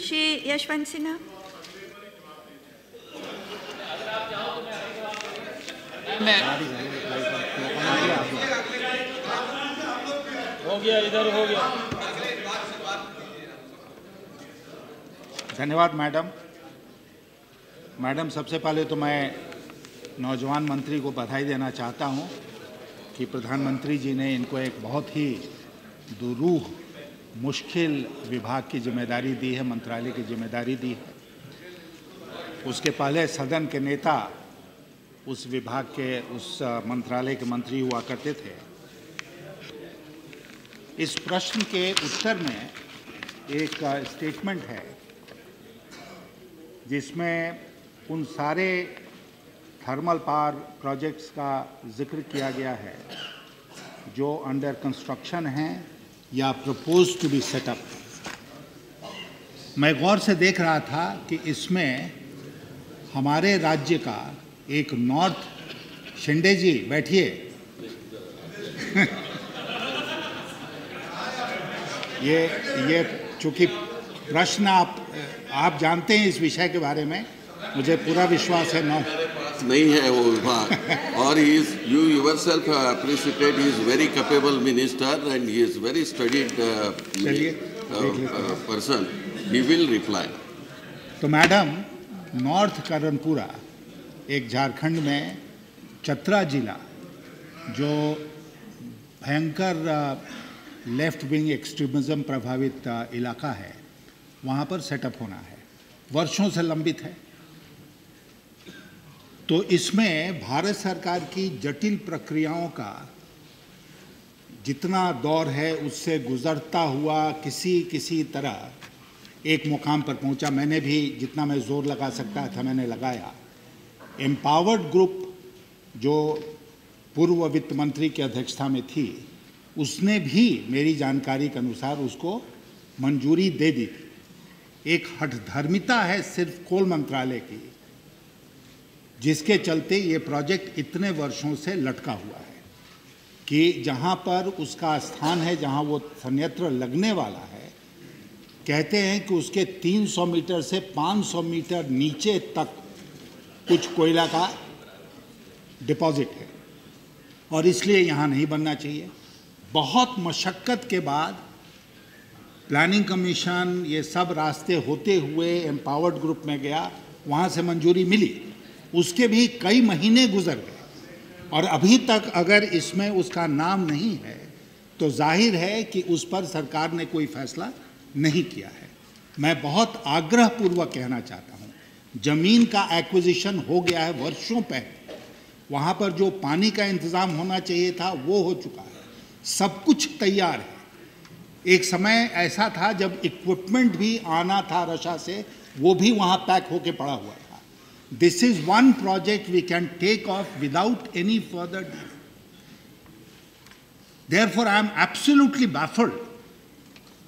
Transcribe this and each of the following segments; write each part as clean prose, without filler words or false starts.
श्री यशवंत सिन्हा। हो गया, इधर हो गया। धन्यवाद मैडम, सबसे पहले तो मैं नौजवान मंत्री को बधाई देना चाहता हूं कि प्रधानमंत्री जी ने इनको एक बहुत ही दुरूह मुश्किल विभाग की जिम्मेदारी दी है, मंत्रालय की जिम्मेदारी दी है। उसके पहले सदन के नेता उस विभाग के, उस मंत्रालय के मंत्री हुआ करते थे। इस प्रश्न के उत्तर में एक स्टेटमेंट है जिसमें उन सारे थर्मल पावर प्रोजेक्ट्स का जिक्र किया गया है जो अंडर कंस्ट्रक्शन हैं या प्रपोज टू बी सेटअप। मैं गौर से देख रहा था कि इसमें हमारे राज्य का एक नॉर्थ, शिंदे जी बैठिए ये चूंकि प्रश्न आप जानते हैं इस विषय के बारे में, मुझे पूरा विश्वास है नहीं है वो विभाग और you yourself appreciated he is very capable minister and he is very studied person. He will reply. तो मैडम, नॉर्थ करनपुरा एक झारखंड में चतरा जिला जो भयंकर लेफ्ट विंग एक्सट्रीमिज्म प्रभावित इलाका है, वहाँ पर सेटअप होना है, वर्षों से लंबित है। तो इसमें भारत सरकार की जटिल प्रक्रियाओं का जितना दौर है उससे गुजरता हुआ किसी तरह एक मुकाम पर पहुंचा। मैंने भी जितना मैं जोर लगा सकता था मैंने लगाया। एम्पावर्ड ग्रुप जो पूर्व वित्त मंत्री की अध्यक्षता में थी, उसने भी मेरी जानकारी के अनुसार उसको मंजूरी दे दी थी। एक हठधर्मिता है सिर्फ कोल मंत्रालय की, जिसके चलते ये प्रोजेक्ट इतने वर्षों से लटका हुआ है कि जहाँ पर उसका स्थान है, जहाँ वो संयंत्र लगने वाला है, कहते हैं कि उसके 300 मीटर से 500 मीटर नीचे तक कुछ कोयला का डिपॉजिट है और इसलिए यहाँ नहीं बनना चाहिए। बहुत मशक्क़त के बाद प्लानिंग कमीशन ये सब रास्ते होते हुए एम्पावर्ड ग्रुप में गया, वहाँ से मंजूरी मिली। उसके भी कई महीने गुजर गए और अभी तक अगर इसमें उसका नाम नहीं है तो जाहिर है कि उस पर सरकार ने कोई फैसला नहीं किया है। मैं बहुत आग्रहपूर्वक कहना चाहता हूँ, ज़मीन का एक्विजिशन हो गया है वर्षों पहले, वहाँ पर जो पानी का इंतज़ाम होना चाहिए था वो हो चुका है, सब कुछ तैयार है। एक समय ऐसा था जब इक्विपमेंट भी आना था रशा से, वो भी वहाँ पैक होके पड़ा हुआ था। This is one project we can take off without any further delay. Therefore, I am absolutely baffled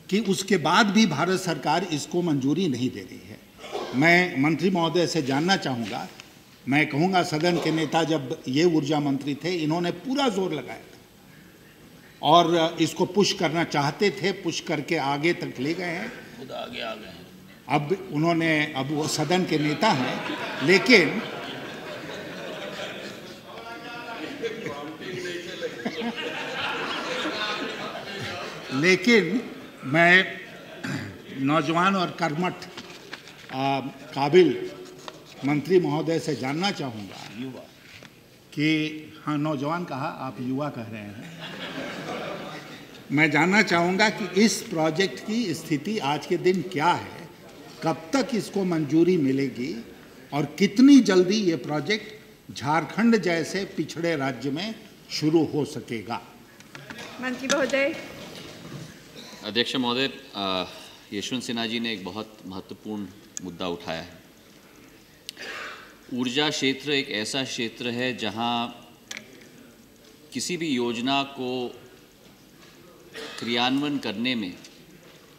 कि उसके बाद भी भारत सरकार इसको मंजूरी नहीं दे रही है। मैं मंत्री महोदय से जानना चाहूँगा, मैं कहूँगा सदन के नेता जब ये ऊर्जा मंत्री थे, इन्होंने पूरा जोर लगाया था और इसको पुश करना चाहते थे, पुश करके आगे तक ले गए हैं। खुद आगे आ गए हैं। अब वो सदन के नेता हैं, लेकिन मैं नौजवान और कर्मठ काबिल मंत्री महोदय से जानना चाहूँगा, युवा कि हाँ, नौजवान कहा, आप युवा कह रहे हैं। मैं जानना चाहूँगा कि इस प्रोजेक्ट की स्थिति आज के दिन क्या है, कब तक इसको मंजूरी मिलेगी और कितनी जल्दी ये प्रोजेक्ट झारखंड जैसे पिछड़े राज्य में शुरू हो सकेगा। मंत्री महोदय। अध्यक्ष महोदय, यशवंत सिन्हा जी ने एक बहुत महत्वपूर्ण मुद्दा उठाया है। ऊर्जा क्षेत्र एक ऐसा क्षेत्र है जहां किसी भी योजना को क्रियान्वयन करने में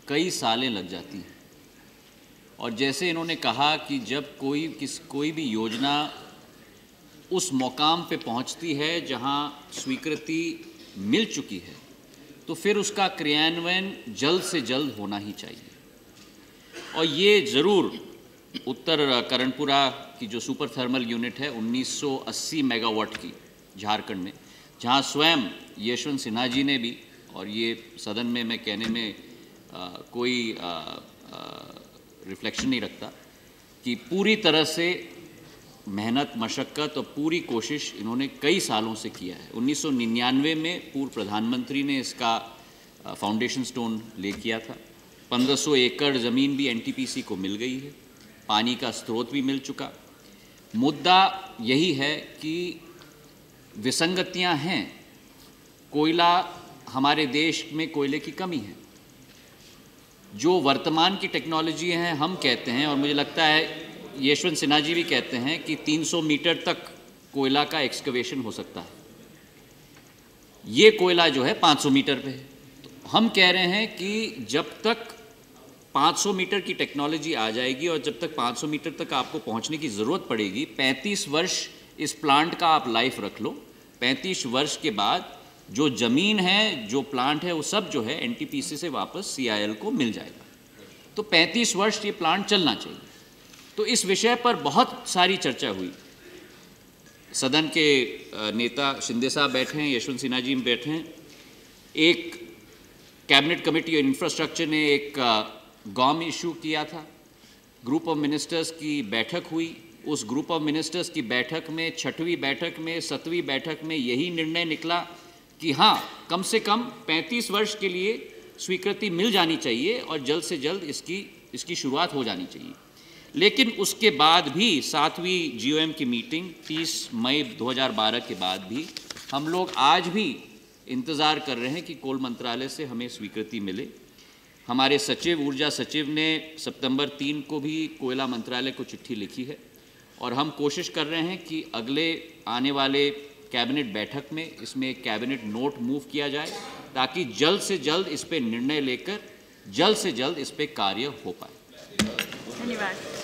कई सालें लग जाती हैं और जैसे इन्होंने कहा कि जब कोई भी योजना उस मुकाम पे पहुंचती है जहां स्वीकृति मिल चुकी है तो फिर उसका क्रियान्वयन जल्द से जल्द होना ही चाहिए और ये ज़रूर उत्तर करणपुरा की जो सुपर थर्मल यूनिट है 1980 मेगावाट की झारखंड में, जहां स्वयं यशवंत सिन्हा जी ने भी, और ये सदन में मैं कहने में कोई रिफ्लेक्शन नहीं रखता, कि पूरी तरह से मेहनत मशक्क़त और पूरी कोशिश इन्होंने कई सालों से किया है। 1999 में पूर्व प्रधानमंत्री ने इसका फाउंडेशन स्टोन ले किया था। 1500 एकड़ ज़मीन भी एनटीपीसी को मिल गई है, पानी का स्रोत भी मिल चुका। मुद्दा यही है कि विसंगतियां हैं। कोयला, हमारे देश में कोयले की कमी है। जो वर्तमान की टेक्नोलॉजी है, हम कहते हैं, और मुझे लगता है यशवंत सिन्हा जी भी कहते हैं कि 300 मीटर तक कोयला का एक्सकवेशन हो सकता है। ये कोयला जो है 500 मीटर पे है। तो हम कह रहे हैं कि जब तक 500 मीटर की टेक्नोलॉजी आ जाएगी और जब तक 500 मीटर तक आपको पहुंचने की ज़रूरत पड़ेगी, 35 वर्ष इस प्लांट का आप लाइफ रख लो। 35 वर्ष के बाद जो ज़मीन है, जो प्लांट है, वो सब जो है एनटीपीसी से वापस सीआईएल को मिल जाएगा। तो 35 वर्ष ये प्लांट चलना चाहिए। तो इस विषय पर बहुत सारी चर्चा हुई। सदन के नेता शिंदे साहब बैठे हैं, यशवंत सिन्हा जी बैठे हैं। एक कैबिनेट कमेटी ऑन इंफ्रास्ट्रक्चर ने एक गॉम इशू किया था। ग्रुप ऑफ मिनिस्टर्स की बैठक हुई। उस ग्रुप ऑफ मिनिस्टर्स की बैठक में 6वीं बैठक में 7वीं बैठक में यही निर्णय निकला कि हाँ, कम से कम 35 वर्ष के लिए स्वीकृति मिल जानी चाहिए और जल्द से जल्द इसकी शुरुआत हो जानी चाहिए। लेकिन उसके बाद भी 7वीं जीओएम की मीटिंग 30 मई 2012 के बाद भी हम लोग आज भी इंतज़ार कर रहे हैं कि कोल मंत्रालय से हमें स्वीकृति मिले। हमारे सचिव, ऊर्जा सचिव ने सितंबर 3 को भी कोयला मंत्रालय को चिट्ठी लिखी है और हम कोशिश कर रहे हैं कि अगले आने वाले कैबिनेट बैठक में इसमें एक कैबिनेट नोट मूव किया जाए ताकि जल्द से जल्द इस पर निर्णय लेकर जल्द से जल्द इस पर कार्य हो पाए। धन्यवाद।